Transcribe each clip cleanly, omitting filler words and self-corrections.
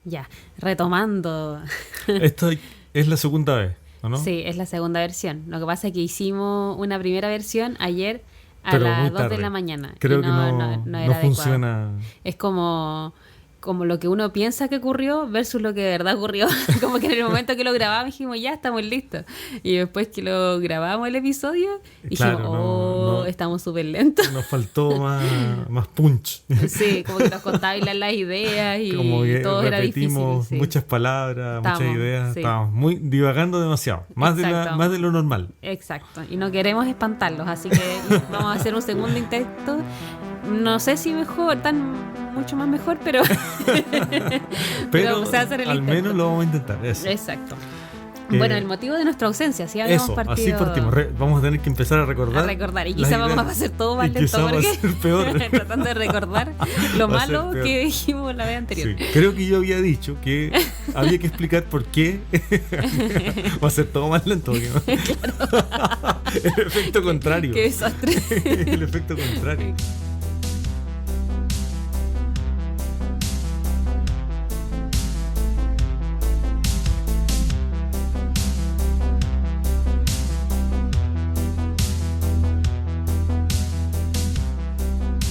Ya, retomando. Esto es la segunda vez, ¿o no? Sí, es la segunda versión. Lo que pasa es que hicimos una primera versión ayer a Pero las muy 2 de tarde. la mañana. Creo y que no no era adecuado. funciona. Es como lo que uno piensa que ocurrió versus lo que de verdad ocurrió. Como que en el momento que lo grabamos dijimos, ya estamos listos. Y después que lo grabamos el episodio, dijimos, Claro, estamos súper lentos. nos faltó más punch. Sí, como que nos contabais las ideas y Como que todo era difícil. repetimos Sí. muchas palabras, muchas Estábamos, ideas. sí. Estábamos muy divagando demasiado. Más Exacto. de lo normal. Exacto, y no queremos espantarlos, así que vamos a hacer un segundo intento. No sé si mejor, mucho más mejor, pero Pero se va a hacer el al intento. menos lo vamos a intentar. Eso. Exacto. Bueno, el motivo de nuestra ausencia, sí habíamos Eso, partido así partimos. Vamos a tener que empezar a recordar. y quizá vamos a hacer todo más lento va a porque ser peor. tratando de recordar lo Va a ser malo peor. que dijimos la vez anterior. Sí, creo que yo había dicho que había que explicar por qué va a ser todo más lento. ¿No? El efecto contrario. Qué desastre. El efecto contrario.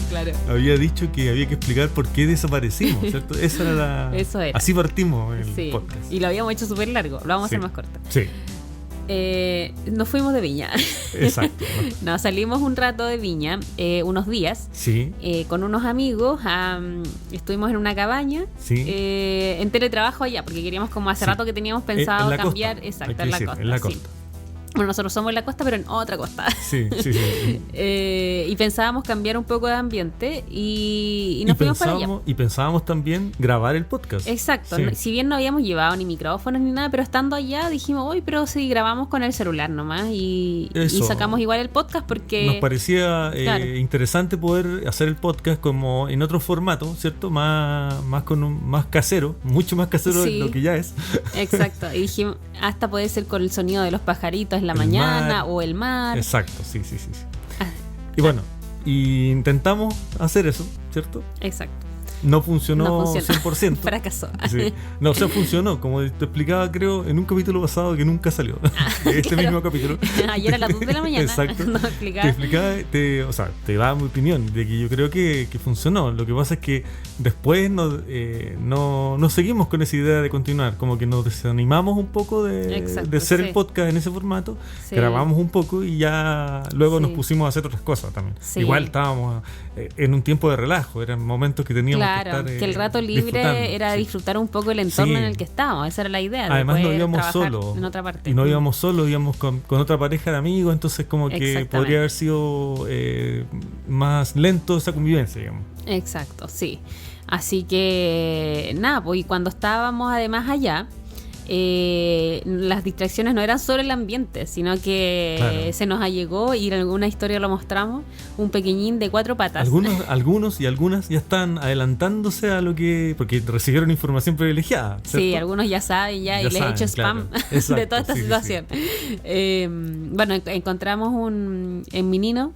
Claro. Había dicho que había que explicar por qué desaparecimos, ¿cierto? Esa era Eso era. Así partimos el Sí, podcast. y lo habíamos hecho súper largo, lo vamos a hacer más corto. Sí, Nos fuimos de Viña. exacto. ¿No? Nos salimos un rato de Viña, unos días, Sí, con unos amigos. Estuvimos en una cabaña, sí. en teletrabajo allá, porque queríamos, como hace Sí. rato que teníamos pensado En la cambiar. costa, Exacto, hay que en la decir, costa. en la sí. costa. Bueno, nosotros somos en la costa, pero en otra costa. Sí. Y pensábamos cambiar un poco de ambiente y nos fuimos para allá. Y pensábamos también grabar el podcast. Exacto, Sí. si bien no habíamos llevado ni micrófonos ni nada, pero estando allá dijimos, uy, pero si grabamos con el celular nomás y Eso. sacamos igual el podcast porque... Nos parecía Claro. interesante poder hacer el podcast como en otro formato, ¿cierto? Más casero, mucho más casero Sí. de lo que ya es. Exacto, y dijimos, hasta puede ser con el sonido de los pajaritos en la El mañana mar. o el mar. Exacto, sí. Ah, Y bueno, intentamos hacer eso, ¿cierto? exacto, No funcionó, no funcionó. 100%. Fracasó. Sí. No, o sea, funcionó, como te explicaba, creo, en un capítulo pasado que nunca salió. Este claro. mismo capítulo. Ayer a las 2 de la mañana. Exacto. Nos Te explicaba. explicaba, te daba mi opinión de que yo creo que funcionó. Lo que pasa es que después no seguimos con esa idea de continuar. Como que nos desanimamos un poco Exacto, de hacer sí. el podcast en ese formato. Sí. Grabamos un poco y ya luego Sí. nos pusimos a hacer otras cosas también. Sí. Igual estábamos en un tiempo de relajo. Eran momentos que teníamos Claro, que estar que el rato libre disfrutando. era Sí. disfrutar un poco el entorno Sí. en el que estábamos. Esa era la idea. de Además no poder íbamos trabajar solos. en otra parte. Y no íbamos solos, íbamos con otra pareja de amigos, entonces como que Exactamente. podría haber sido más lento esa convivencia, digamos. Exacto, sí. Así que nada, pues y cuando estábamos además allá, las distracciones no eran solo el ambiente, sino que Claro. se nos allegó, y en alguna historia lo mostramos, un pequeñín de 4 patas. Algunos y algunas ya están adelantándose a lo que... Porque recibieron información privilegiada, ¿cierto? Sí, algunos ya saben ya y les he saben, hecho spam claro. Exacto, de toda esta sí, sí, situación. Bueno, encontramos un menino,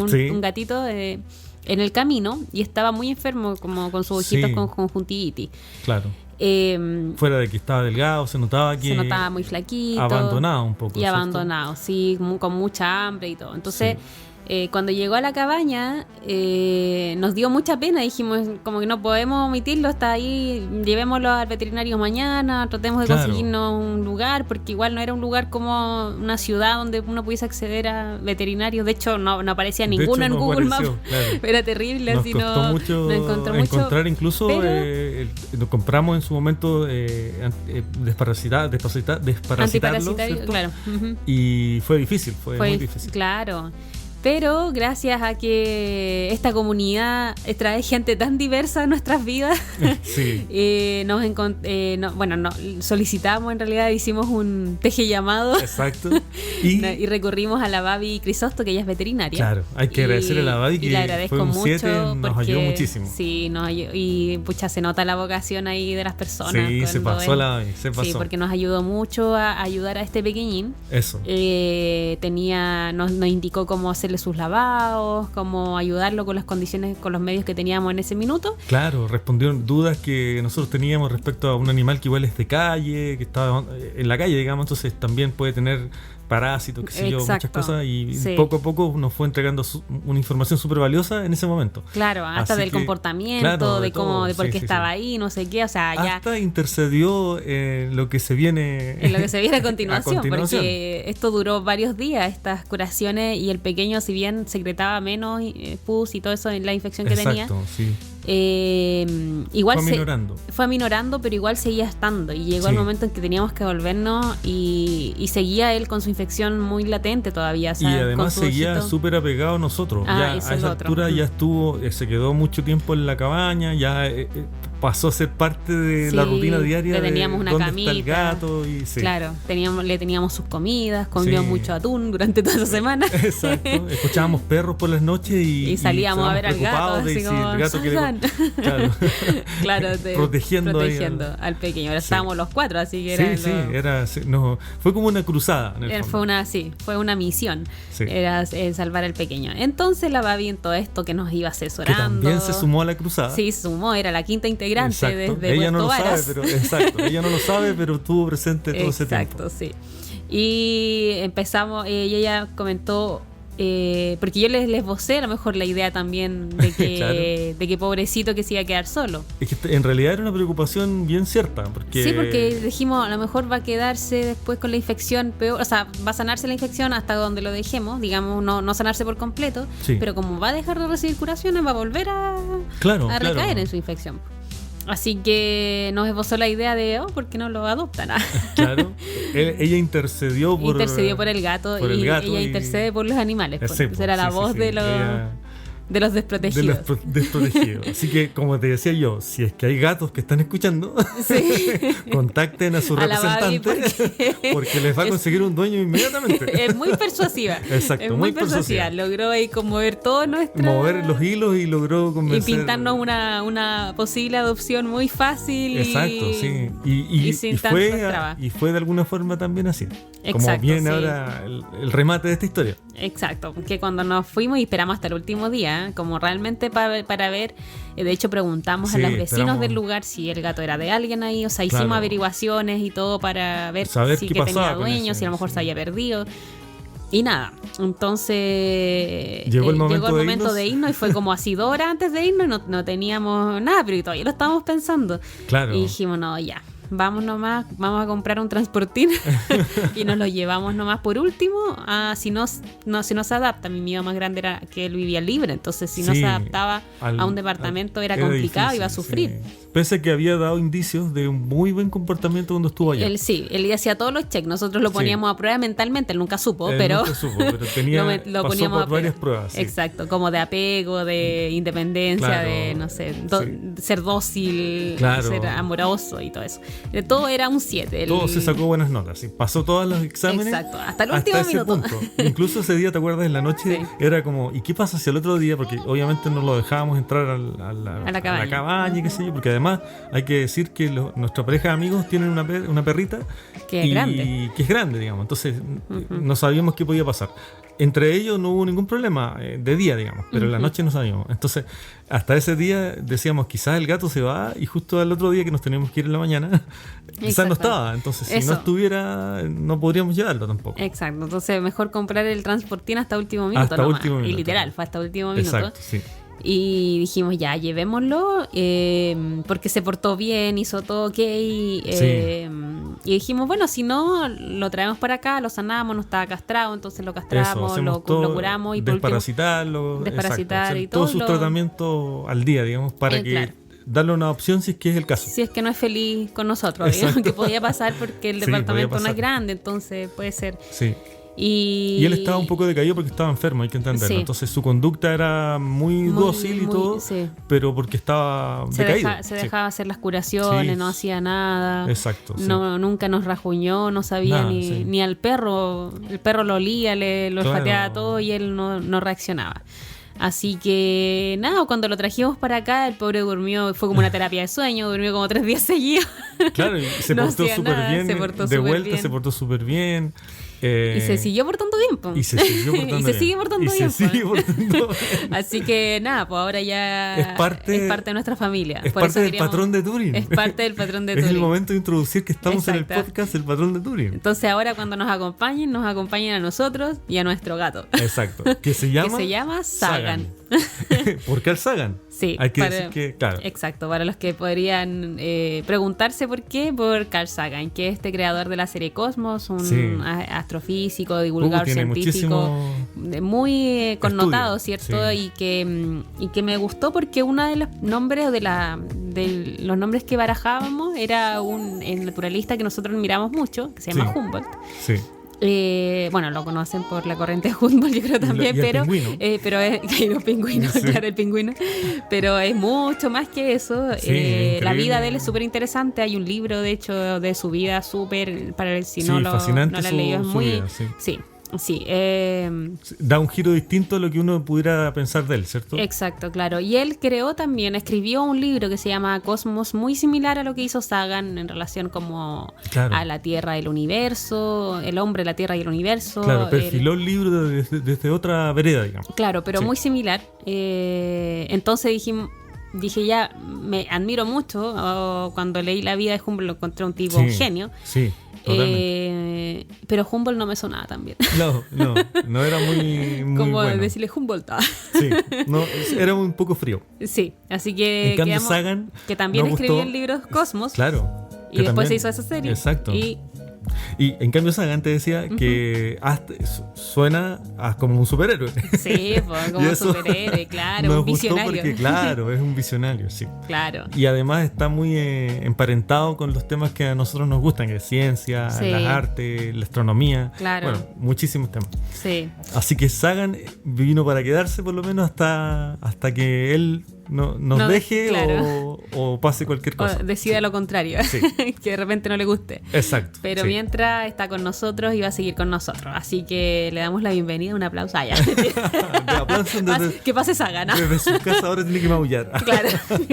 Sí. un gatito en el camino, y estaba muy enfermo, como con sus ojitos Sí. con conjuntivitis. Claro. Eh, Fuera de que estaba delgado, se notaba que... se notaba muy flaquito. abandonado un poco, Y ¿cierto? abandonado, sí, con mucha hambre y todo. Entonces, Sí. cuando llegó a la cabaña, nos dio mucha pena. Dijimos, como que no podemos omitirlo, está ahí, llevémoslo al veterinario mañana, tratemos de Claro. conseguirnos un lugar, porque igual no era un lugar como una ciudad donde uno pudiese acceder a veterinarios. De hecho, no aparecía De ninguno hecho, en no Google apareció, Maps. claro. Era terrible, Nos así costó no mucho encontró mucho. encontrar incluso pero- nos compramos en su momento desparasitarlo, Antiparasitario, ¿cierto? claro. Ujú. Y fue difícil, fue Fue muy difícil. Claro. Pero gracias a que esta comunidad trae gente tan diversa a nuestras vidas, Sí, solicitamos, en realidad hicimos un teje llamado exacto. y recurrimos a la Babi Crisosto, que ella es veterinaria. Claro, hay que agradecerle a la Babi y que le agradezco fue un mucho 7, nos porque, ayudó muchísimo. Sí, y pucha, se nota la vocación ahí de las personas. Sí, se cuando pasó la Babi, se pasó. Sí, porque nos ayudó mucho a ayudar a este pequeñín. Eso. Nos indicó cómo hacer hacerle sus lavados, como ayudarlo con las condiciones, con los medios que teníamos en ese minuto. Claro, respondieron dudas que nosotros teníamos respecto a un animal que igual es de calle, que estaba en la calle, digamos, entonces también puede tener parásitos, qué sé yo, muchas cosas, y poco a poco nos fue entregando una información súper valiosa en ese momento. Claro, hasta Así del comportamiento, claro, de cómo, de por qué estaba sí. ahí, no sé qué, o sea, ya... Hasta intercedió en lo que se viene... En lo que se viene a continuación, porque esto duró varios días, estas curaciones, y el pequeño, si bien secretaba menos pus y todo eso en la infección que tenía... Exacto, sí. Igual fue aminorando, pero igual seguía estando, y llegó el momento en que teníamos que volvernos y seguía él con su infección muy latente todavía, o sea, y además seguía súper apegado a nosotros. Ya a esa altura ya estuvo, se quedó mucho tiempo en la cabaña, ya pasó a ser parte de la rutina diaria. Le teníamos una camita, está el gato y, claro, le teníamos sus comidas, comió mucho atún durante toda esa semana. Exacto, escuchábamos perros por las noches y salíamos a ver al gato, así como, el gato claro, protegiendo al pequeño. Ahora estábamos los 4, así que fue como una cruzada en el fondo. Fue una misión, era salvar al pequeño. Entonces la Babi, en todo esto que nos iba asesorando, que también se sumó a la cruzada. Sí, se sumó, era la quinta integrante. Desde ella Puerto Varas. Ella no lo sabe, pero estuvo presente todo ese tiempo. Exacto, sí. Y empezamos, ella comentó, porque yo les vocé a lo mejor la idea también de que, claro, de que pobrecito que se iba a quedar solo. Es que en realidad era una preocupación bien cierta. Porque dijimos, a lo mejor va a quedarse después con la infección peor, o sea, va a sanarse la infección hasta donde lo dejemos, digamos, no sanarse por completo, pero como va a dejar de recibir curaciones, va a volver a recaer en su infección. Así que nos esbozó la idea de, ¿por qué no lo adoptan? Claro, ella intercedió por el gato, ella intercede por los animales, porque era la voz de los desprotegidos. De los desprotegidos. Así que, como te decía yo, si es que hay gatos que están escuchando, contacten a su representante, porque les va a conseguir un dueño inmediatamente. Es muy persuasiva. Exacto, es muy persuasiva. Logró ahí conmover todo mover los hilos y logró convencer. Y pintarnos una posible adopción muy fácil. Exacto, sí. Y sin y fue de alguna forma también así. Exacto, como viene ahora el remate de esta historia. Exacto, que cuando nos fuimos y esperamos hasta el último día, como realmente para ver, de hecho preguntamos a los vecinos del lugar si el gato era de alguien ahí, o sea, hicimos averiguaciones y todo para ver si que tenía dueño, si a lo mejor se había perdido. Y nada, entonces llegó el momento de irnos y fue como así 2 horas antes de irnos y no teníamos nada, pero todavía lo estábamos pensando. Claro. Y dijimos, no, ya, vamos a comprar un transportín y nos lo llevamos nomás por último si no se adapta. Mi miedo más grande era que él vivía libre, entonces si no se adaptaba a un departamento era complicado, difícil, iba a sufrir. Pese a que había dado indicios de un muy buen comportamiento cuando estuvo allá. Él hacía todos los checks, nosotros lo poníamos a prueba mentalmente, él nunca supo, pero tenía lo poníamos por varias pruebas. Sí. Exacto, como de apego, de independencia, de no sé, ser dócil, ser amoroso y todo eso. De todo era un 7. Todo se sacó buenas notas, sí. Pasó todos los exámenes. Exacto, hasta el último minuto. Punto. Incluso ese día, ¿te acuerdas? En la noche era como, ¿y qué pasa si el otro día? Porque obviamente no lo dejábamos entrar a la cabaña y qué sé yo, porque además hay que decir que nuestra pareja de amigos tienen una perrita que es grande, digamos. Entonces no sabíamos qué podía pasar. Entre ellos no hubo ningún problema de día, digamos, pero en la noche no sabíamos. Entonces, hasta ese día decíamos, quizás el gato se va, y justo al otro día que nos teníamos que ir en la mañana, quizás no estaba. Entonces, si no estuviera, no podríamos llevarlo tampoco. Exacto. Entonces, mejor comprar el transportín hasta último minuto. Y literal, fue hasta último minuto. Exacto, sí. Y dijimos, ya, llevémoslo, porque se portó bien, hizo todo ok. Y dijimos, bueno, si no, lo traemos para acá, lo sanamos, no estaba castrado, entonces lo castramos, lo curamos y desparasitar y todo. Todos sus tratamientos al día, digamos, para que darle una opción si es que es el caso. Si es que no es feliz con nosotros, digamos, que podía pasar porque el departamento no es grande, entonces puede ser. Sí. Y él estaba un poco decaído porque estaba enfermo, hay que entenderlo. Entonces su conducta era muy dócil y todo, pero porque estaba decaído. Se dejaba hacer las curaciones, no hacía nada. Exacto. Nunca nos rajuñó, no sabía ni al perro. El perro lo olía, lo olfateaba todo y él no reaccionaba. Así que nada, cuando lo trajimos para acá, el pobre durmió, fue como una terapia de sueño, durmió como 3 días seguidos. Claro, y se portó súper bien, de vuelta se portó súper bien. Y se siguió portando bien, po. Y se siguió portando y se bien. sigue portando bien. Se sigue portando bien. Así que nada, pues ahora ya es parte de nuestra familia. Es parte del patrón de Turing. Es parte del patrón de Turing. Es el momento de introducir que estamos en el podcast El Patrón de Turing. Entonces ahora cuando nos acompañen a nosotros y a nuestro gato. Exacto. Que se llama Sagan. ¿Por Carl Sagan? Sí. Hay que decir que, claro. Exacto, para los que podrían preguntarse por qué, por Carl Sagan, que es este creador de la serie Cosmos, un astrofísico, divulgador científico, muy connotado, ¿cierto? Sí. Y que me gustó porque uno de los nombres de los nombres que barajábamos era un naturalista que nosotros miramos mucho, que se llama Humboldt. Sí. Bueno, lo conocen por la corriente de Humboldt, yo creo también, pero es los pingüinos, claro, el pingüino, pero es mucho más que eso. La vida de él es súper interesante. Hay un libro, de hecho, de su vida súper, para ver si no lo han leído, es muy vida, sí. Da un giro distinto a lo que uno pudiera pensar de él, ¿cierto? Exacto, claro. Y él escribió un libro que se llama Cosmos, muy similar a lo que hizo Sagan en relación como a la Tierra y el universo, el hombre, la Tierra y el universo. Claro, perfiló el libro desde otra vereda, digamos. Claro, pero muy similar. Entonces dije ya, me admiro mucho. Cuando leí la vida de Humboldt lo encontré un tipo genio. Sí. Pero Humboldt no me sonaba tan bien. No era muy como bueno. Decirle Humboldt. Sí, era un poco frío. Sí, así que en cambio Sagan, que también escribió el libro Cosmos. Claro. Y después también se hizo esa serie. Exacto. Y en cambio Sagan te decía que suena como un superhéroe. Sí, pues, como un superhéroe, claro, un visionario. Porque, claro, es un visionario, sí. Claro. Y además está muy emparentado con los temas que a nosotros nos gustan, que es ciencia, las artes, la astronomía. Claro. Bueno, muchísimos temas. Sí. Así que Sagan vino para quedarse por lo menos hasta que él nos deje o pase cualquier cosa. O decida lo contrario, que de repente no le guste. Exacto. Pero mientras está con nosotros y va a seguir con nosotros. Así que le damos la bienvenida, un aplauso. Que pase Sagan, ¿no? Desde su casa ahora tiene que maullar. Claro,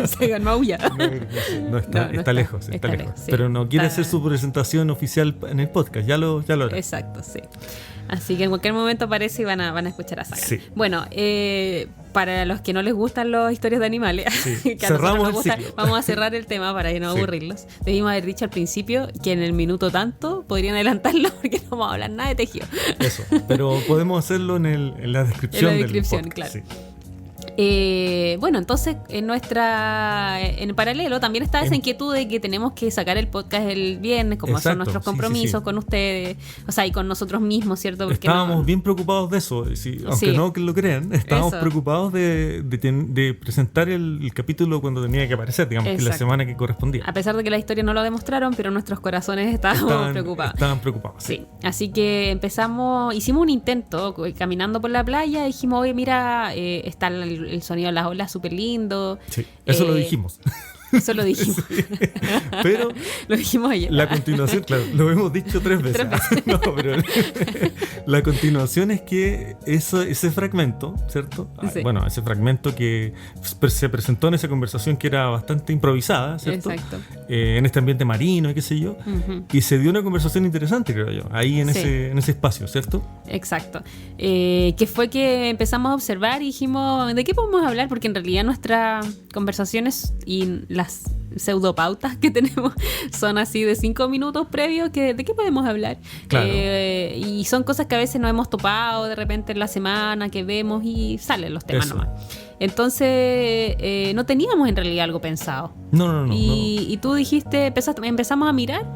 Sagan maulla. Está lejos. Sí. Pero no quiere hacer su presentación oficial en el podcast, ya lo hará. Exacto, sí. Así que en cualquier momento aparece y van a escuchar a Sagan. Sí. Bueno, para los que no les gustan las historias de animales, que a nosotros nos gusta, vamos a cerrar el tema para no aburrirlos. Debimos haber dicho al principio que en el minuto tanto podrían adelantarlo porque no vamos a hablar nada de tejido. Eso, pero podemos hacerlo en la descripción del podcast. Claro. Sí. Bueno, entonces en paralelo también está esa inquietud de que tenemos que sacar el podcast el viernes, como son nuestros compromisos con ustedes, o sea, y con nosotros mismos, ¿cierto? Porque estábamos bien preocupados de eso, aunque no que lo crean, estábamos preocupados de presentar el capítulo cuando tenía que aparecer, digamos, que la semana que correspondía. A pesar de que la historia no lo demostraron, pero nuestros corazones estaban preocupados. Estaban preocupados. Sí. Así que hicimos un intento caminando por la playa, dijimos, oye, mira, está el sonido de las olas súper lindo. Sí, eso lo dijimos. Eso lo dijimos. Sí. Pero lo dijimos ayer. La continuación, claro, lo hemos dicho 3 veces. No, pero la continuación es que ese fragmento, ¿cierto? Sí. Bueno, ese fragmento que se presentó en esa conversación que era bastante improvisada, ¿cierto? Exacto. En este ambiente marino y qué sé yo. Y se dio una conversación interesante, creo yo, ahí en ese espacio, ¿cierto? Exacto. Que fue que empezamos a observar y dijimos, ¿de qué podemos hablar? Porque en realidad nuestras conversaciones y las pseudopautas que tenemos son así de 5 minutos previos que ¿de qué podemos hablar? Claro. Y son cosas que a veces nos hemos topado de repente en la semana, que vemos y salen los temas nomás. Entonces no teníamos en realidad algo pensado. No. Y tú dijiste, empezamos a mirar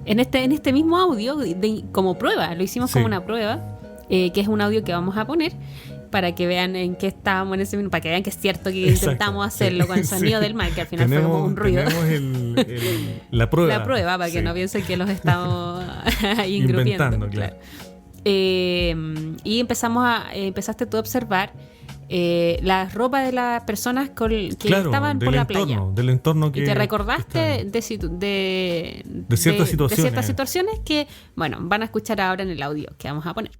en este mismo audio como prueba, lo hicimos como una prueba, que es un audio que vamos a poner para que vean en qué estábamos en ese minuto, para que vean que es cierto que intentamos hacerlo con el sonido del mar, que al final fue como un ruido. Tenemos la prueba. La prueba, para que no piensen que los estamos ahí inventando, claro. Y empezaste tú a observar la ropa de las personas que estaban por la playa. Del entorno que... Y te recordaste de ciertas situaciones. De ciertas situaciones que, bueno, van a escuchar ahora en el audio que vamos a poner.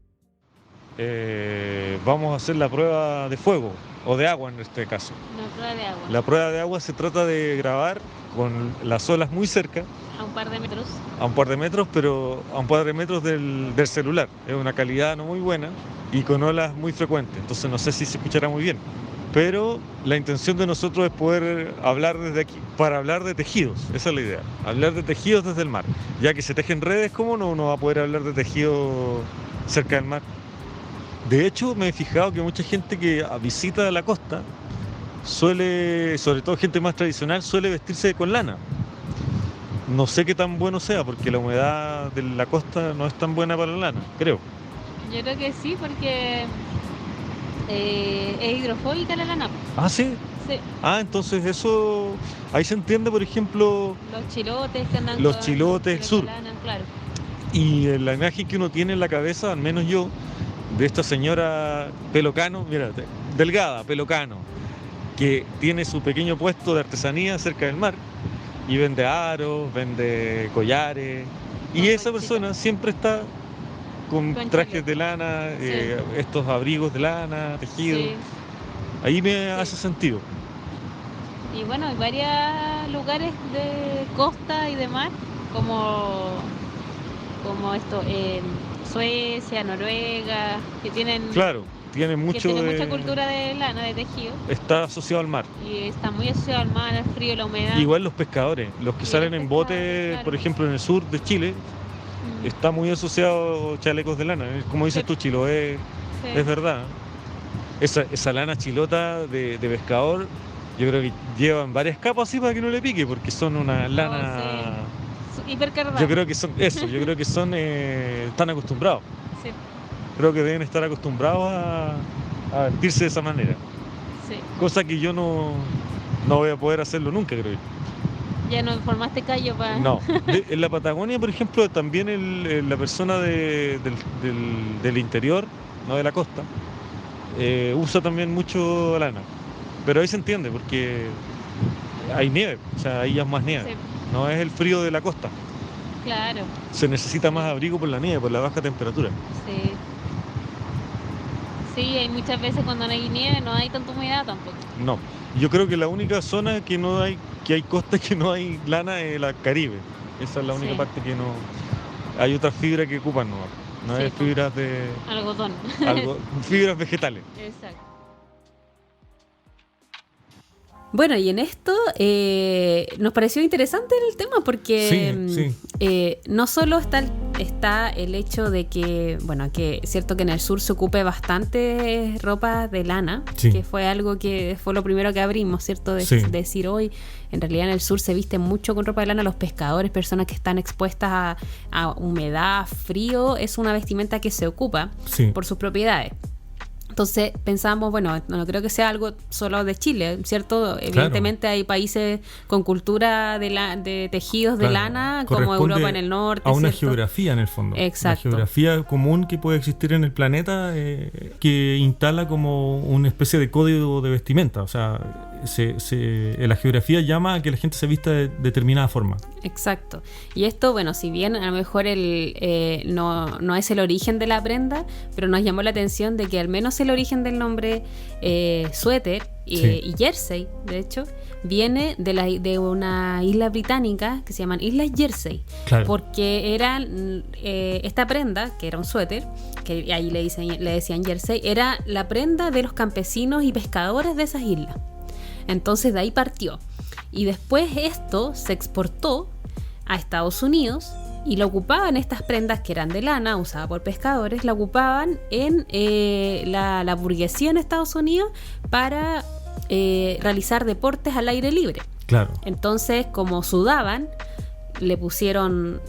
Vamos a hacer la prueba de fuego. o de agua en este caso. Una prueba de agua. La prueba de agua se trata de grabar con las olas muy cerca. A un par de metros. A un par de metros, pero a un par de metros del celular. Es una calidad no muy buena y con olas muy frecuentes. Entonces no sé si se escuchará muy bien. Pero la intención de nosotros es poder hablar desde aquí, para hablar de tejidos, esa es la idea, hablar de tejidos desde el mar, ya que se tejen redes, ¿cómo no uno va a poder hablar de tejidos cerca del mar? De hecho, me he fijado que mucha gente que visita la costa suele, sobre todo gente más tradicional, suele vestirse con lana. No sé qué tan bueno sea, porque la humedad de la costa no es tan buena para la lana, creo. Yo creo que sí, porque... es hidrofóbica la lana. ¿Ah, sí? Sí. Ah, entonces eso, ahí se entiende, por ejemplo... Los chilotes que andan los chilotes, el sur. Lana, claro. Y la imagen que uno tiene en la cabeza, al menos yo, de esta señora pelo cano, mira, delgada, pelo cano, que tiene su pequeño puesto de artesanía cerca del mar y vende aros, vende collares, y esa persona siempre está... con trajes de lana, sí. Estos abrigos de lana, tejidos. Sí. Ahí me hace sentido. Y bueno, hay varios lugares de costa y de mar, como esto, Suecia, Noruega, que tienen... Claro, tienen mucho mucha cultura de lana, de tejido. Está asociado al mar. Y está muy asociado al mar, al frío, la humedad. Igual los pescadores, los que salen en bote, claro. Por ejemplo, en el sur de Chile, está muy asociado chalecos de lana, como dices tú, Chiloé, es verdad. Esa lana chilota de pescador, yo creo que llevan varias capas así para que no le pique, porque son una lana... Sí. Hipercargada. Yo creo que son eso, están acostumbrados. Sí. Creo que deben estar acostumbrados a vestirse de esa manera. Sí. Cosa que yo no voy a poder hacerlo nunca, creo yo. Ya no formaste callo para... No. En la Patagonia, por ejemplo, también la persona del interior, no de la costa, usa también mucho lana. Pero ahí se entiende, porque hay nieve, o sea, ahí ya es más nieve. Sí. No es el frío de la costa. Claro. Se necesita más abrigo por la nieve, por la baja temperatura. Sí. Sí, hay muchas veces cuando no hay nieve no hay tanta humedad tampoco. No. Yo creo que la única zona que hay costa que no hay lana es la Caribe. Esa es la única parte que no... Hay otras fibras que ocupan, no hay fibras de... Algodón. Fibras vegetales. Exacto. Bueno, y en esto nos pareció interesante el tema porque no solo está el hecho de que, bueno, que es cierto que en el sur se ocupe bastante ropa de lana, que fue algo que fue lo primero que abrimos, ¿cierto? De decir hoy, en realidad en el sur se viste mucho con ropa de lana, los pescadores, personas que están expuestas a humedad, frío, es una vestimenta que se ocupa por sus propiedades. Entonces pensamos, bueno, no creo que sea algo solo de Chile, ¿cierto? Evidentemente hay países con cultura de tejidos de lana, como Europa en el norte, a una ¿cierto? Geografía en el fondo. Exacto. Una geografía común que puede existir en el planeta que instala como una especie de código de vestimenta. O sea, la geografía llama a que la gente se vista de determinada forma. Exacto. Y esto, bueno, si bien a lo mejor no es el origen de la prenda, pero nos llamó la atención de que al menos el origen del nombre suéter y jersey, de hecho, viene de una isla británica que se llaman Islas Jersey, porque eran esta prenda, que era un suéter, que ahí le decían jersey, era la prenda de los campesinos y pescadores de esas islas. Entonces de ahí partió. Y después esto se exportó a Estados Unidos y lo ocupaban estas prendas que eran de lana, usada por pescadores, la ocupaban en la burguesía en Estados Unidos para realizar deportes al aire libre. Claro. Entonces, como sudaban, le pusieron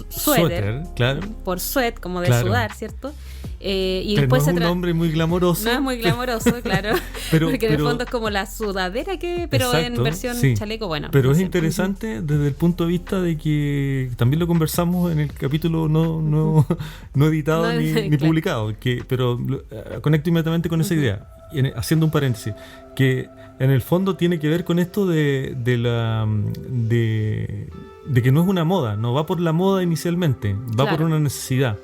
suéter, claro. Por sweat, como de sudar, ¿cierto? Y que después no es un nombre muy glamoroso. No es muy glamoroso, claro. Porque en el fondo es como la sudadera pero exacto, en versión chaleco, bueno. Pero es interesante desde el punto de vista de que también lo conversamos en el capítulo no editado ni publicado, pero conecto inmediatamente con esa idea, haciendo un paréntesis, que en el fondo tiene que ver con esto de que no es una moda, no va por la moda inicialmente, va por una necesidad.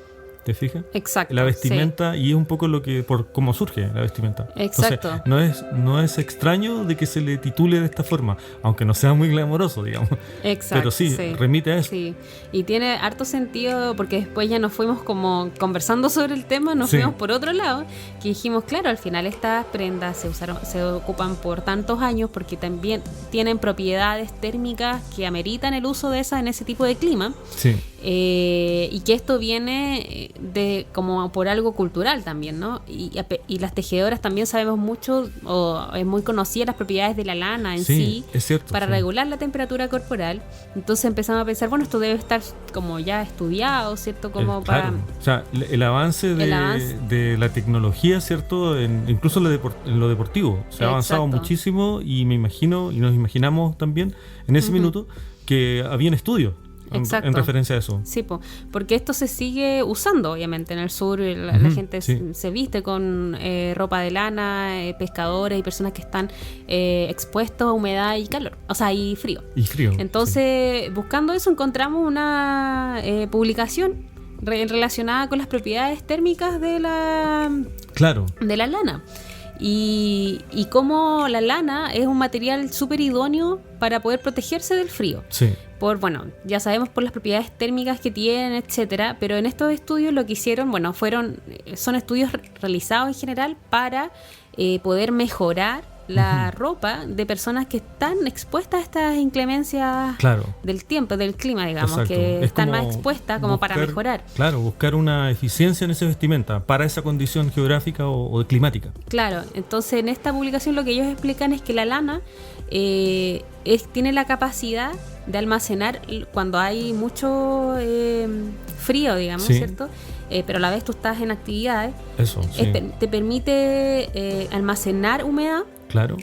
¿te fijas? Exacto. La vestimenta, y es un poco lo que por cómo surge la vestimenta. Exacto. Entonces, no es extraño de que se le titule de esta forma, aunque no sea muy glamoroso, digamos. Exacto. Pero sí, remite a eso. Sí, y tiene harto sentido porque después ya nos fuimos como conversando sobre el tema, nos fuimos por otro lado, que dijimos, claro, al final estas prendas se ocupan por tantos años porque también tienen propiedades térmicas que ameritan el uso de esas en ese tipo de clima. Sí. Y que esto viene de como por algo cultural también, ¿no? Y las tejedoras también sabemos mucho, o es muy conocida las propiedades de la lana en sí, es cierto, para regular la temperatura corporal. Entonces empezamos a pensar, bueno, esto debe estar como ya estudiado, ¿cierto? Como claro. O sea, el avance de la tecnología, ¿cierto? Incluso en lo deportivo. Se ha avanzado muchísimo y me imagino, y nos imaginamos también en ese minuto, que había estudios en referencia a eso. Sí, porque esto se sigue usando, obviamente, en el sur. La gente se viste con ropa de lana, pescadores y personas que están expuestos a humedad y calor, o sea, y frío. Entonces, buscando eso, encontramos una publicación relacionada con las propiedades térmicas de la lana. Y cómo la lana es un material súper idóneo para poder protegerse del frío. Sí. Ya sabemos por las propiedades térmicas que tienen, etcétera, pero en estos estudios lo que hicieron, son estudios realizados en general para poder mejorar la ropa de personas que están expuestas a estas inclemencias del tiempo, del clima, digamos, que están más expuestas como para mejorar. Claro, buscar una eficiencia en esa vestimenta para esa condición geográfica o climática. Claro, entonces en esta publicación lo que ellos explican es que la lana tiene la capacidad de almacenar cuando hay mucho frío, digamos, ¿cierto? Pero a la vez tú estás en actividades. Eso, sí. Te permite almacenar humedad,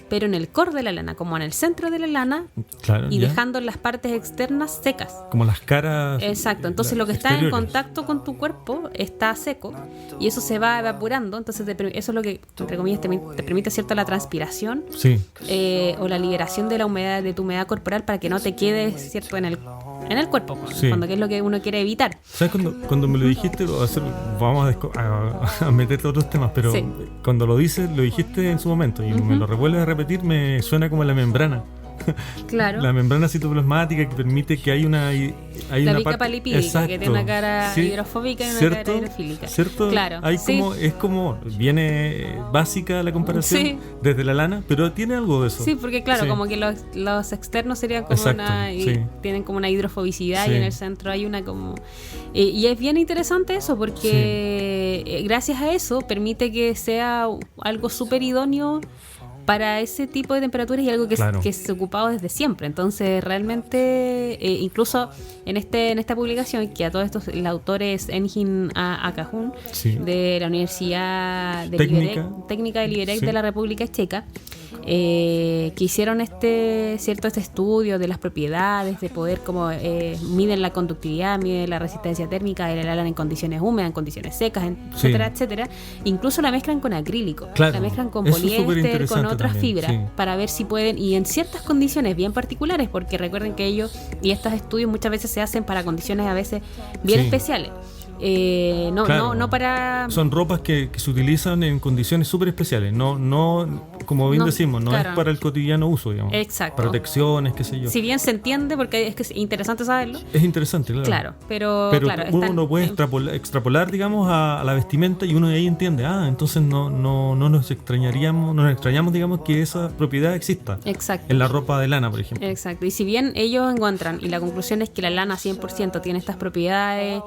pero en el core de la lana, como en el centro de la lana, y dejando las partes externas secas. Como las caras. Exacto, entonces lo que está en contacto con tu cuerpo está seco y eso se va evaporando, entonces eso es lo que, entre comillas, te permite, ¿cierto?, la transpiración o la liberación de la humedad, de tu humedad corporal, para que no te quede, ¿cierto?, en el cuerpo, cuando que es lo que uno quiere evitar. ¿Sabes? Cuando me lo dijiste, vamos a meterte a otros temas, pero cuando lo dijiste en su momento y me lo vuelves a repetir, me suena como la membrana. Claro. La membrana citoplasmática que permite que hay una capa lipídica que tiene una cara hidrofóbica y una cara hidrofílica. ¿Cierto? Claro. Es como viene básica la comparación desde la lana, pero tiene algo de eso. Sí, porque como que los externos serían como tienen como una hidrofobicidad y en el centro hay una como y es bien interesante eso porque gracias a eso permite que sea algo súper idóneo para ese tipo de temperaturas y algo que se ha ocupado desde siempre. Entonces realmente incluso en esta publicación, que a todos estos el autor es Engin Akajun de la Universidad Técnica de Liberec de la República Checa, que hicieron este estudio de las propiedades, de poder como miden la conductividad, miden la resistencia térmica de la lana en condiciones húmedas, en condiciones secas, etcétera. Incluso la mezclan con acrílico, la mezclan con poliéster, con otras fibras, para ver si pueden, y en ciertas condiciones bien particulares, porque recuerden que ellos y estos estudios muchas veces se hacen para condiciones a veces bien especiales. No para... Son ropas que se utilizan en condiciones súper especiales, no como bien decimos, no es para el cotidiano uso, digamos. Exacto. Protecciones, qué sé yo. Si bien se entiende, porque es que es interesante saberlo. Es interesante, claro. Pero uno puede extrapolar, digamos, a la vestimenta y uno de ahí entiende, entonces no nos extrañamos, digamos, que esa propiedad exista. Exacto. En la ropa de lana, por ejemplo. Exacto. Y si bien ellos encuentran, y la conclusión es que la lana 100% tiene estas propiedades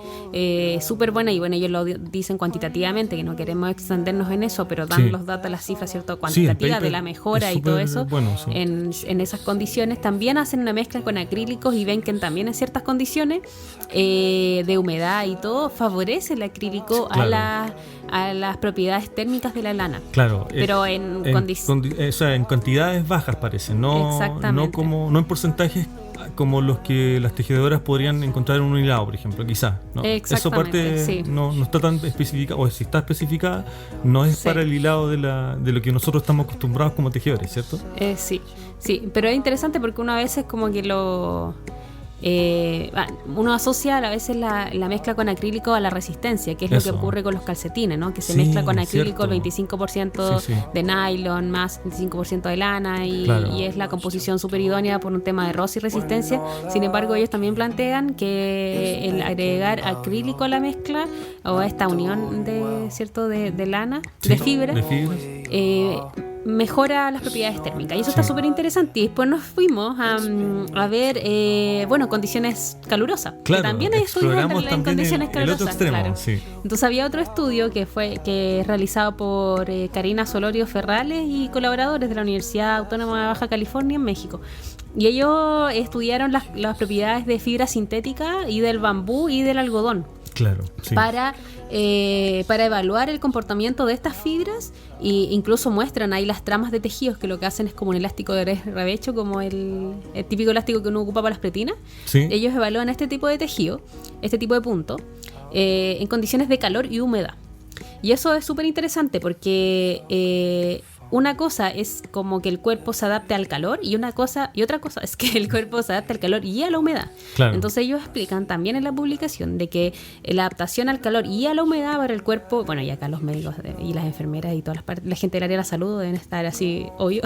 súper buenas, y bueno, ellos lo dicen cuantitativamente, que no queremos extendernos en eso, pero dan los datos, las cifras, ¿cierto?, cuantitativas de la mejora y todo eso, en esas condiciones. También hacen una mezcla con acrílicos y ven que también en ciertas condiciones de humedad y todo, favorece el acrílico a las propiedades térmicas de la lana. Claro. Pero en cantidades bajas parece, no en porcentajes como los que las tejedoras podrían encontrar en un hilado, por ejemplo, quizás, ¿no? Esa parte no está tan especificada, o si está especificada, no es para el hilado de lo que nosotros estamos acostumbrados como tejedores, ¿cierto? Sí, pero es interesante porque uno a veces como que uno asocia a veces la mezcla con acrílico a la resistencia, que es eso. Lo que ocurre con los calcetines, ¿no? Que se mezcla con acrílico, cierto. el 25% de nylon más 25% de lana y es la composición súper idónea por un tema de roce y resistencia. Sin embargo, ellos también plantean que el agregar acrílico a la mezcla o a esta unión de lana, de fibra, mejora las propiedades térmicas, y eso está súper interesante. Y después nos fuimos a ver condiciones calurosas, que también hay estudios en condiciones calurosas, claro. Entonces había otro estudio que es realizado por Karina Solorio Ferrales y colaboradores de la Universidad Autónoma de Baja California en México, y ellos estudiaron las propiedades de fibra sintética y del bambú y del algodón. Claro, sí. Para evaluar el comportamiento de estas fibras, e incluso muestran ahí las tramas de tejidos, que lo que hacen es como un elástico de rebecho, como el típico elástico que uno ocupa para las pretinas. Sí. Ellos evalúan este tipo de tejido, este tipo de punto, en condiciones de calor y humedad. Y eso es súper interesante porque una cosa es como que el cuerpo se adapte al calor y otra cosa es que el cuerpo se adapte al calor y a la humedad. Claro. Entonces ellos explican también en la publicación de que la adaptación al calor y a la humedad para el cuerpo, bueno, y acá los médicos y las enfermeras y todas la gente del área de la salud deben estar así, obvio,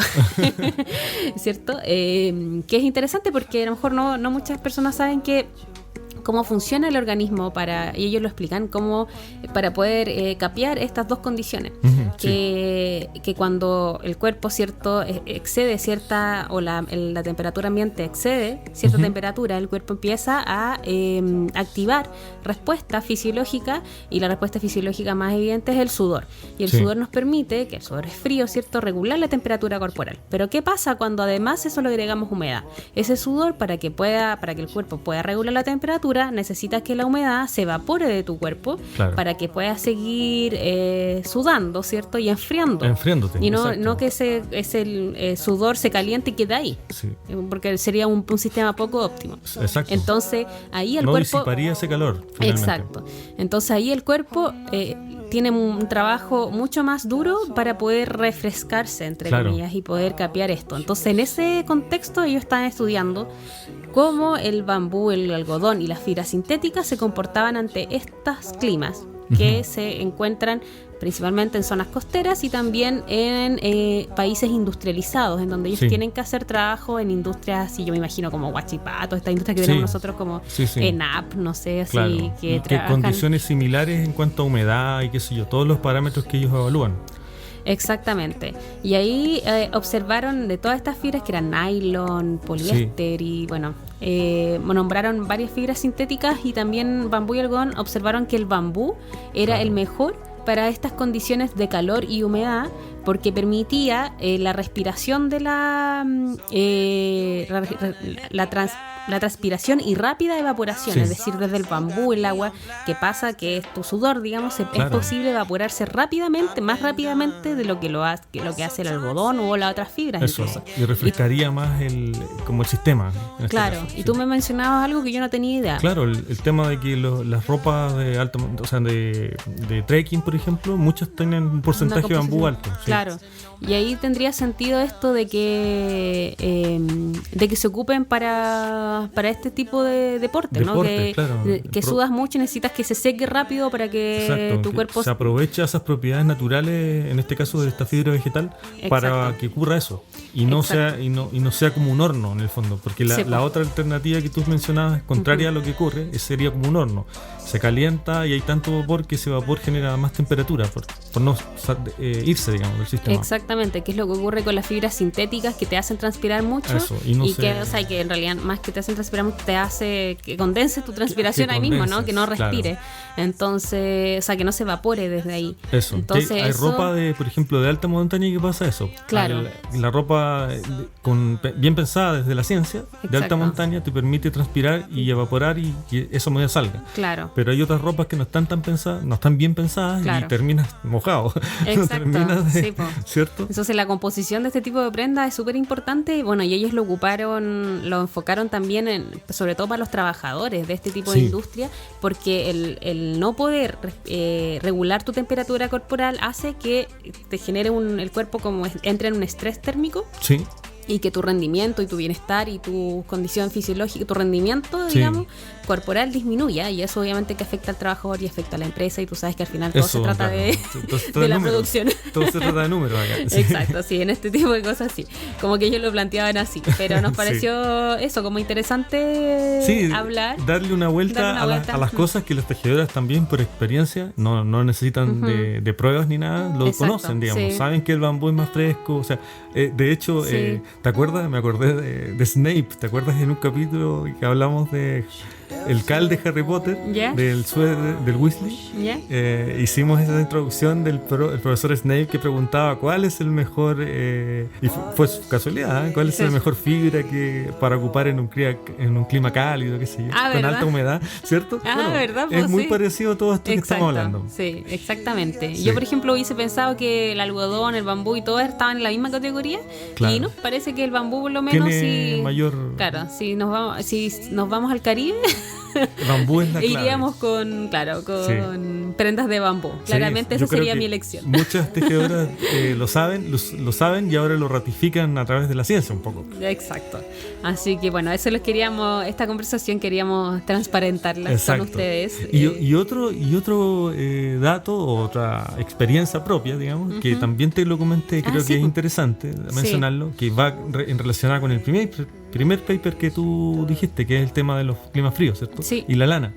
¿cierto? Que es interesante porque a lo mejor no muchas personas saben cómo funciona el organismo y ellos lo explican para poder capear estas dos condiciones. Que cuando el cuerpo, cierto, excede cierta, o la temperatura ambiente excede cierta temperatura, el cuerpo empieza a activar respuesta fisiológica, y la respuesta fisiológica más evidente es el sudor. Y el sudor nos permite, que el sudor es frío, cierto, regular la temperatura corporal. Pero ¿qué pasa cuando además eso le agregamos humedad? Ese sudor, para que el cuerpo pueda regular la temperatura, necesitas que la humedad se evapore de tu cuerpo, para que puedas seguir sudando, ¿cierto? Y enfriándote. Y no que ese sudor se caliente y quede ahí. Sí. Porque sería un sistema poco óptimo. Exacto. Entonces, ahí el cuerpo... No disiparía ese calor, finalmente. Exacto. Entonces, ahí el cuerpo tiene un trabajo mucho más duro para poder refrescarse, entre comillas, y poder capear esto. Entonces, en ese contexto, ellos están estudiando cómo el bambú, el algodón y las fibras sintéticas se comportaban ante estos climas que se encuentran principalmente en zonas costeras y también en países industrializados, en donde ellos tienen que hacer trabajo en industrias, así yo me imagino como Huachipato, esta industria que tenemos nosotros como ENAP, no sé, así que trabajan. Condiciones similares en cuanto a humedad y qué sé yo, todos los parámetros que ellos evalúan. Exactamente. Y ahí observaron de todas estas fibras, que eran nylon, poliéster y nombraron varias fibras sintéticas, y también bambú y algodón. Observaron que el bambú era el mejor para estas condiciones de calor y humedad, porque permitía la respiración de la transpiración y rápida evaporación, es decir, desde el bambú, el agua que pasa, que es tu sudor, digamos, es posible evaporarse rápidamente, más rápidamente de lo que hace el algodón o las otras fibras. Eso, incluso. Y refrescaría más el sistema. Claro, y tú me mencionabas algo que yo no tenía idea. Claro, el tema de que las ropas de alto, o sea, de trekking, por ejemplo, muchas tienen un porcentaje de bambú alto. Claro. Y ahí tendría sentido esto de que se ocupen para este tipo de deporte, ¿no? Que sudas mucho y necesitas que se seque rápido para que tu cuerpo... Se aprovecha esas propiedades naturales, en este caso de esta fibra vegetal, para que ocurra eso. Y no sea como un horno, en el fondo. Porque la otra alternativa que tú mencionabas, contraria a lo que ocurre, sería como un horno. Se calienta y hay tanto vapor que ese vapor genera más temperatura por no irse, digamos, del sistema. Exactamente, que es lo que ocurre con las fibras sintéticas, que te hacen transpirar mucho. Eso, que en realidad más que te hacen transpirar mucho, te hace que condense tu transpiración ahí mismo, ¿no? Que no respire. Claro. Entonces, que no se evapore desde ahí. Eso. Entonces, hay ropa por ejemplo, de alta montaña que pasa eso. Claro. La ropa bien pensada desde la ciencia, de alta montaña, te permite transpirar y evaporar y que eso medio salga. Claro. Pero hay otras ropas que no están bien pensadas, y terminas mojado. Exacto. ¿Cierto? Entonces la composición de este tipo de prendas es súper importante. Bueno, y ellos lo enfocaron también sobre todo para los trabajadores de este tipo de industria, porque el no poder regular tu temperatura corporal hace que te genere el cuerpo como entre en un estrés térmico. Sí. y que tu rendimiento y tu bienestar y tu condición fisiológica, tu rendimiento, digamos, corporal disminuya, y eso obviamente que afecta al trabajador y afecta a la empresa, y tú sabes que al final todo se trata de la producción. Todo se trata de números acá. Sí. Exacto, sí, en este tipo de cosas sí. Como que ellos lo planteaban así, pero nos pareció eso como interesante hablar. Darle una vuelta a las cosas que las tejedoras también por experiencia no necesitan de pruebas ni nada, lo conocen, digamos, saben que el bambú es más fresco, o sea, de hecho, ¿te acuerdas? Me acordé de Snape, ¿te acuerdas en un capítulo que hablamos de el Cal de Harry Potter, del suéter del Weasley? Hicimos esa introducción del el profesor Snape que preguntaba cuál es el mejor, y fue su casualidad, cuál es la mejor fibra para ocupar en un clima cálido, qué sé yo, con alta humedad, ¿cierto? ¿Verdad? Pues es muy parecido a todo esto que estamos hablando. Sí, exactamente. Yo, por ejemplo, hubiese pensado que el algodón, el bambú y todo estaban en la misma categoría, y no, parece que el bambú por lo menos tiene mayor... Claro, si nos vamos al Caribe, el bambú es la clave. Iríamos con prendas de bambú. Claramente esa sería mi elección. Muchas tejedoras lo saben y ahora lo ratifican a través de la ciencia un poco. Exacto. Así que bueno, eso esta conversación queríamos transparentarla con ustedes. Y otro dato, otra experiencia propia, digamos, que también te lo comenté, creo que es interesante mencionarlo, que va en relacionada con el primer paper que tú dijiste, que es el tema de los climas fríos, ¿cierto? Sí. Y la lana.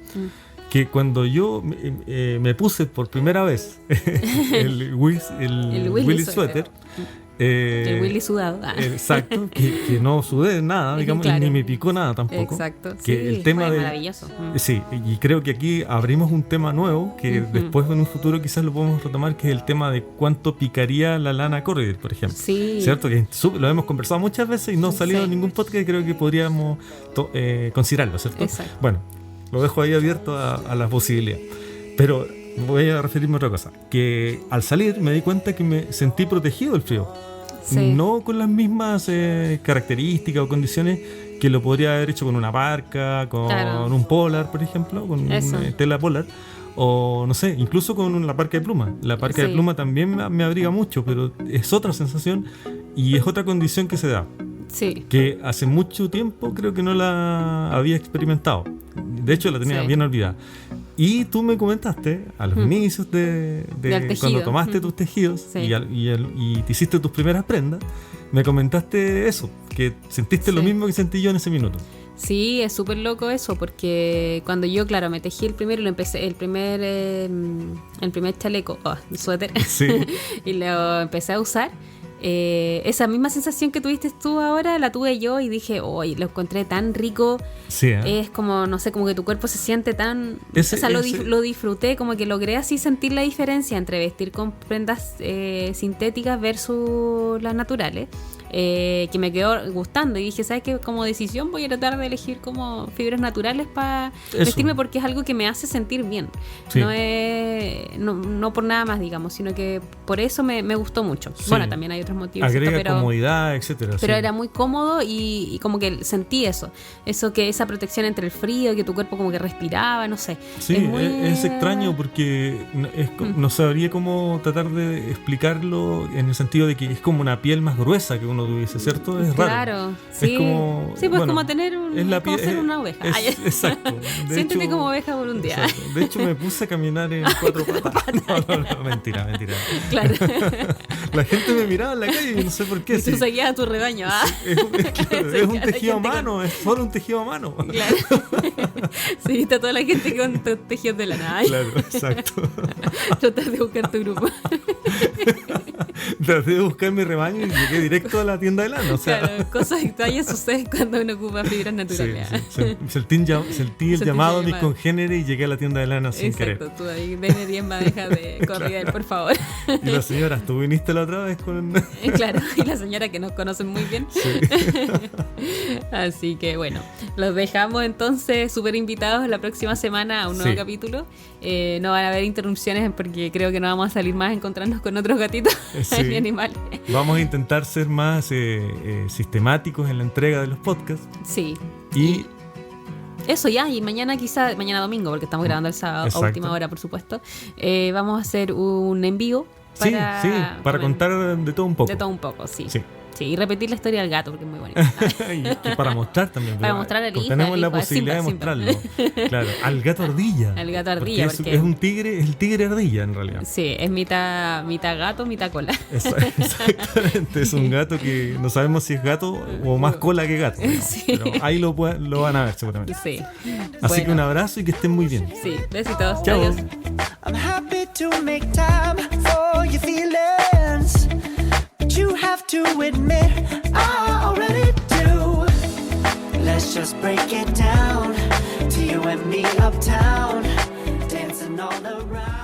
Que cuando yo me puse por primera vez el Willy Sweater, el Willy sudado. Exacto, que no sudé nada, digamos, claro. Ni me picó nada tampoco. Exacto, que el tema fue maravilloso. Sí, y creo que aquí abrimos un tema nuevo que después en un futuro quizás lo podemos retomar, que es el tema de cuánto picaría la lana Corriedale, por ejemplo. Sí. ¿Cierto? Que lo hemos conversado muchas veces y no ha salido en ningún podcast, y creo que podríamos considerarlo, ¿cierto? Exacto. Bueno, lo dejo ahí abierto a la posibilidad. Pero voy a referirme a otra cosa, que al salir me di cuenta que me sentí protegido del frío. Sí. No con las mismas características o condiciones que lo podría haber hecho con una parca, con un polar, por ejemplo, con una tela polar, o no sé, incluso con la parca de pluma. La parca de pluma también me abriga mucho, pero es otra sensación y es otra condición que se da. Sí. Que hace mucho tiempo creo que no la había experimentado. De hecho, la tenía bien olvidada. Y tú me comentaste a los inicios de cuando tomaste tus tejidos y te hiciste tus primeras prendas, me comentaste eso, que sentiste lo mismo que sentí yo en ese minuto. Sí, es súper loco eso, porque cuando yo, claro, me tejí el primer chaleco, el suéter, y lo empecé a usar, esa misma sensación que tuviste tú ahora la tuve yo y dije, lo encontré tan rico. Es como, no sé, como que tu cuerpo se siente tan... lo disfruté, como que logré así sentir la diferencia entre vestir con prendas sintéticas versus las naturales. Que me quedó gustando y dije, ¿sabes qué? Como decisión voy a tratar de elegir como fibras naturales para vestirme, porque es algo que me hace sentir bien. No por nada más, digamos, sino que por eso me gustó mucho. Bueno, también hay otros motivos. Agrega comodidad, etcétera. Pero era muy cómodo y como que sentí eso que esa protección entre el frío, que tu cuerpo como que respiraba, no sé. Sí, es extraño porque no sabría cómo tratar de explicarlo en el sentido de que es como una piel más gruesa que uno tuviese, ¿cierto? Es raro. Claro, sí. Es como, sí, pues como tener como ser una oveja. Exacto. Siéntete como oveja por un día. Exacto. De hecho, me puse a caminar en 4 patas. No, mentira. Claro. La gente me miraba en la calle y no sé por qué. Y tú seguías a tu rebaño, es un tejido a mano, es solo un tejido a mano. Claro. Sí, está toda la gente con tejidos de lana. Claro, exacto. Tratar de buscar tu grupo. Traté de buscar mi rebaño y llegué directo a la tienda de lana. O sea. Claro, cosas extrañas suceden cuando uno ocupa fibras naturales. Sí. Sentí el llamado a mis congéneres y llegué a la tienda de lana sin querer. Exacto, tú ahí, deme 10 madejas de Corriedale, por favor. Y las señoras, ¿tú viniste la otra vez con...? Claro, y la señora que nos conocen muy bien. Sí. Así que bueno, los dejamos entonces súper invitados la próxima semana a un nuevo capítulo. No van a haber interrupciones porque creo que no vamos a salir más a encontrarnos con otros gatitos ni animales. Vamos a intentar ser más sistemáticos en la entrega de los podcasts. Sí. Y eso ya, y mañana domingo, porque estamos grabando el sábado a última hora, por supuesto, vamos a hacer un en vivo. Para contar de todo un poco. De todo un poco, sí. Sí, y repetir la historia del gato, porque es muy bonita. Y para mostrar también. Para mostrar al hijo. Tenemos la hijo, posibilidad de mostrarlo. Claro, al gato ardilla. Al gato ardilla. Porque es un tigre, es el tigre ardilla en realidad. Sí, es mitad gato, mitad cola. Exactamente, es un gato que no sabemos si es gato o más cola que gato. Sí. Pero ahí lo van a ver seguramente. Sí. Así que un abrazo y que estén muy bien. Sí, besitos. Chao. Adiós. I'm happy to make time for your feelings, but you have to admit I already do. Let's just break it down to you and me uptown, dancing all around.